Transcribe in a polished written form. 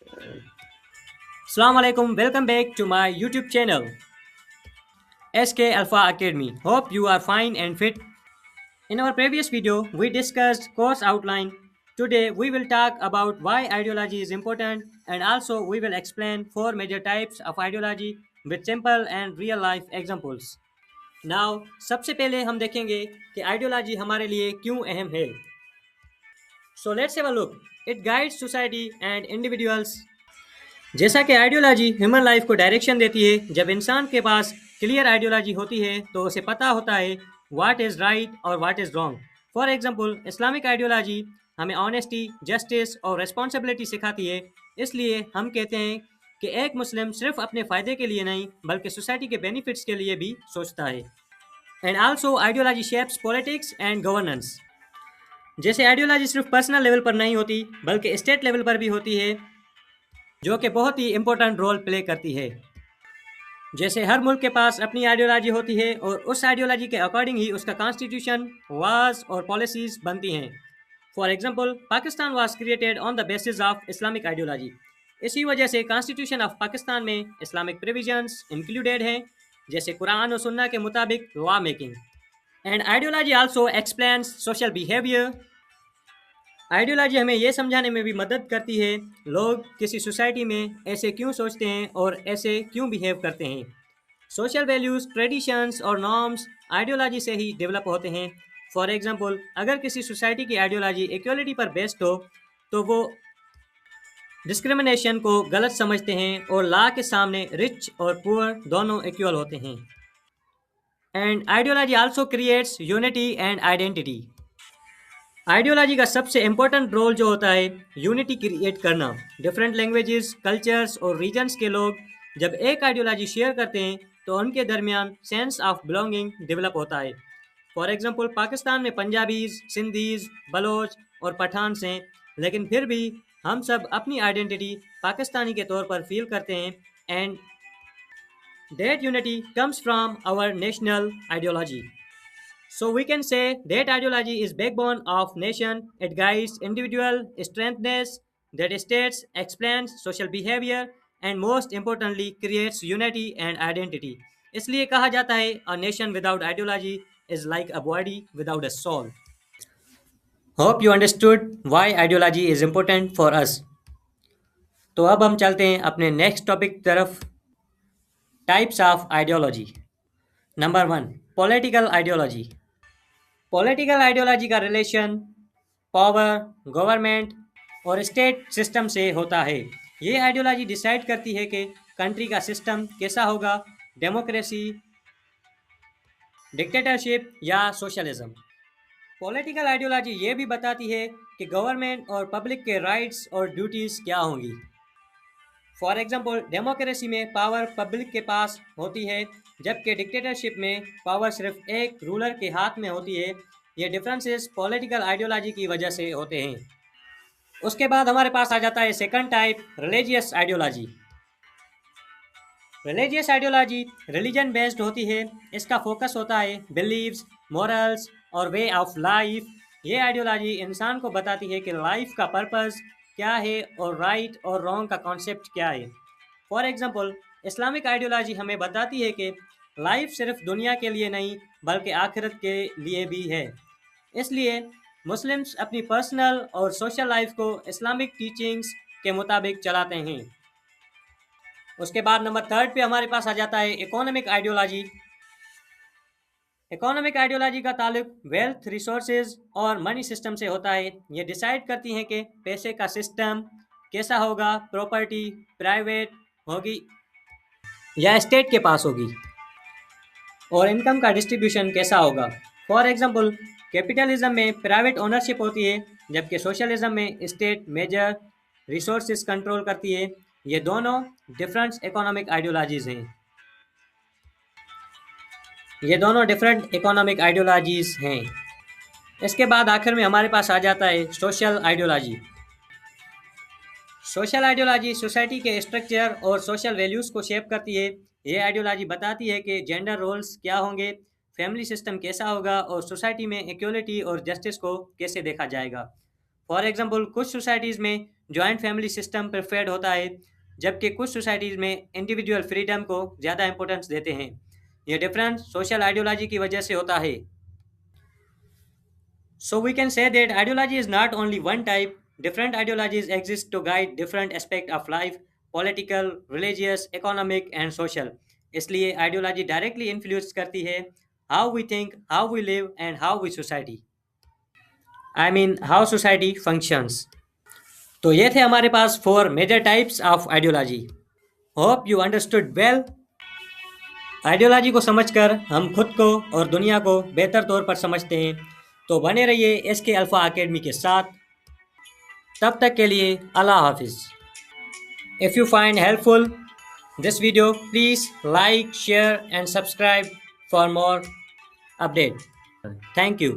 Assalamu alaikum, welcome back to my YouTube channel SK Alpha Academy. Hope you are fine and fit. In our previous video, we discussed course outline. Today, we will talk about why ideology is important and also we will explain four major types of ideology with simple and real life examples. Now, सबसे पहले हम देखेंगे कि ideology हमारे लिए क्यों अहम है. So let's have a look. It guides society and individuals. जैसा कि आइडियोलॉजी ह्यूमन लाइफ को डायरेक्शन देती है. जब इंसान के पास क्लियर आइडियोलॉजी होती है तो उसे पता होता है व्हाट इज़ राइट और what is wrong. For example, Islamic ideology हमें ऑनेस्टी, जस्टिस और रिस्पॉन्सिबिलिटी सिखाती है. इसलिए हम कहते हैं कि एक मुस्लिम सिर्फ अपने फ़ायदे के लिए नहीं बल्कि सोसाइटी के बेनिफिट्स के लिए भी सोचता है. And also ideology shapes politics and governance. जैसे आइडियोलॉजी सिर्फ पर्सनल लेवल पर नहीं होती बल्कि स्टेट लेवल पर भी होती है, जो कि बहुत ही इम्पोर्टेंट रोल प्ले करती है. जैसे हर मुल्क के पास अपनी आइडियोलॉजी होती है और उस आइडियोलॉजी के अकॉर्डिंग ही उसका कॉन्स्टिट्यूशन, लॉज और पॉलिसीज बनती हैं. For example, Pakistan was created on the basis of Islamic ideology. इसी वजह से कॉन्स्टिट्यूशन ऑफ पाकिस्तान में इस्लामिक प्रोविजंस इंक्लूडेड हैं, जैसे कुरान और सुन्ना के मुताबिक law making. And ideology also explains social behaviour. Ideology हमें ये समझाने में भी मदद करती है लोग किसी सोसाइटी में ऐसे क्यों सोचते हैं और ऐसे क्यों बिहेव करते हैं. सोशल वैल्यूज़, ट्रेडिशंस और नॉर्म्स आइडियोलॉजी से ही डेवलप होते हैं. फॉर एग्जांपल, अगर किसी सोसाइटी की आइडियोलॉजी इक्वलिटी पर बेस्ड हो तो वो डिस्क्रिमिनेशन को गलत समझते हैं और लॉ के सामने रिच और पुअर दोनों इक्वल होते हैं. And ideology also creates unity and identity. Ideology का सबसे इम्पोर्टेंट रोल जो होता है यूनिटी क्रिएट करना. डिफरेंट लैंग्वेजेस, कल्चर्स और रीजन्स के लोग जब एक आइडियोलॉजी शेयर करते हैं तो उनके दरमियान सेंस ऑफ बिलोंगिंग डेवलप होता है. फॉर एग्जांपल, पाकिस्तान में पंजाबीज, सिंधीज, बलोच और पठान्स हैं, लेकिन फिर भी हम सब अपनी आइडेंटिटी पाकिस्तानी के तौर पर फील करते हैं. And that unity comes from our national ideology. So we can say that ideology is backbone of nation. It guides individual, strengthens that states, explains social behavior, and most importantly creates unity and identity. इसलिए कहा जाता है a nation without ideology is like a body without a soul. Hope you understood why ideology is important for us. तो अब हम चलते हैं अपने नेक्स्ट टॉपिक की तरफ. Types of ideology. Number 1, political ideology. Political ideology का रिलेशन पावर, गवर्नमेंट और स्टेट सिस्टम से होता है. ये आइडियोलॉजी डिसाइड करती है कि कंट्री का सिस्टम कैसा होगा, डेमोक्रेसी, डिक्टेटरशिप या सोशलिज्म. पॉलिटिकल आइडियोलॉजी ये भी बताती है कि गवर्नमेंट और पब्लिक के राइट्स और ड्यूटीज़ क्या होंगी. फॉर एग्जांपल, डेमोक्रेसी में पावर पब्लिक के पास होती है जबकि डिक्टेटरशिप में पावर सिर्फ एक रूलर के हाथ में होती है. ये डिफरेंसेस पॉलिटिकल आइडियोलॉजी की वजह से होते हैं. उसके बाद हमारे पास आ जाता है second type, religious ideology. Religious ideology religion based होती है. इसका फोकस होता है बिलीव्स, मॉरल्स और वे ऑफ लाइफ. ये आइडियोलॉजी इंसान को बताती है कि लाइफ का पर्पस क्या है और राइट और रॉन्ग का कॉन्सेप्ट क्या है. फॉर एग्जांपल, इस्लामिक आइडियोलॉजी हमें बताती है कि लाइफ सिर्फ दुनिया के लिए नहीं बल्कि आखिरत के लिए भी है. इसलिए मुस्लिम्स अपनी पर्सनल और सोशल लाइफ को इस्लामिक टीचिंग्स के मुताबिक चलाते हैं. उसके बाद नंबर थर्ड पे हमारे पास आ जाता है इकोनॉमिक आइडियोलॉजी. इकोनॉमिक आइडियोलॉजी का ताल्लुक वेल्थ, रिसोर्सेज और मनी सिस्टम से होता है. ये डिसाइड करती हैं कि पैसे का सिस्टम कैसा होगा, प्रॉपर्टी प्राइवेट होगी या स्टेट के पास होगी, और इनकम का डिस्ट्रीब्यूशन कैसा होगा. फॉर एग्जांपल, कैपिटलिज्म में प्राइवेट ओनरशिप होती है जबकि सोशलिज्म में स्टेट मेजर रिसोर्सेज कंट्रोल करती है. ये दोनों डिफरेंट इकोनॉमिक आइडियोलॉजीज़ हैं. ये दोनों डिफरेंट इकोनॉमिक आइडियोलॉजीज़ हैं. इसके बाद आखिर में हमारे पास आ जाता है social ideology. Social ideology society के स्ट्रक्चर और सोशल वैल्यूज़ को शेप करती है. ये आइडियोलॉजी बताती है कि जेंडर रोल्स क्या होंगे, फैमिली सिस्टम कैसा होगा और सोसाइटी में इक्वलिटी और जस्टिस को कैसे देखा जाएगा. फॉर एग्जाम्पल कुछ सोसाइटीज़ में जॉइंट फैमिली सिस्टम प्रेफर्ड होता है, जबकि कुछ सोसाइटीज़ में इंडिविजुअल फ्रीडम को ज़्यादा इंपॉर्टेंस देते हैं। यह डिफरेंस सोशल आइडियोलॉजी की वजह से होता है। So we can say that ideology is not only one type. Different ideologies exist to guide different aspects of life: political, religious, economic and social. इसलिए आइडियोलॉजी डायरेक्टली इन्फ्लुएंस करती है how we think, how we live and how we society, I mean how society functions. तो ये थे हमारे पास 4 major types of ideology. Hope you understood well. Ideology को समझकर हम खुद को और दुनिया को बेहतर तौर पर समझते हैं। तो बने रहिए एसके अल्फा एकेडमी के साथ। तब तक के लिए अल्लाह हाफिज़। If you find helpful this video, please like, share and subscribe for more update. Thank you.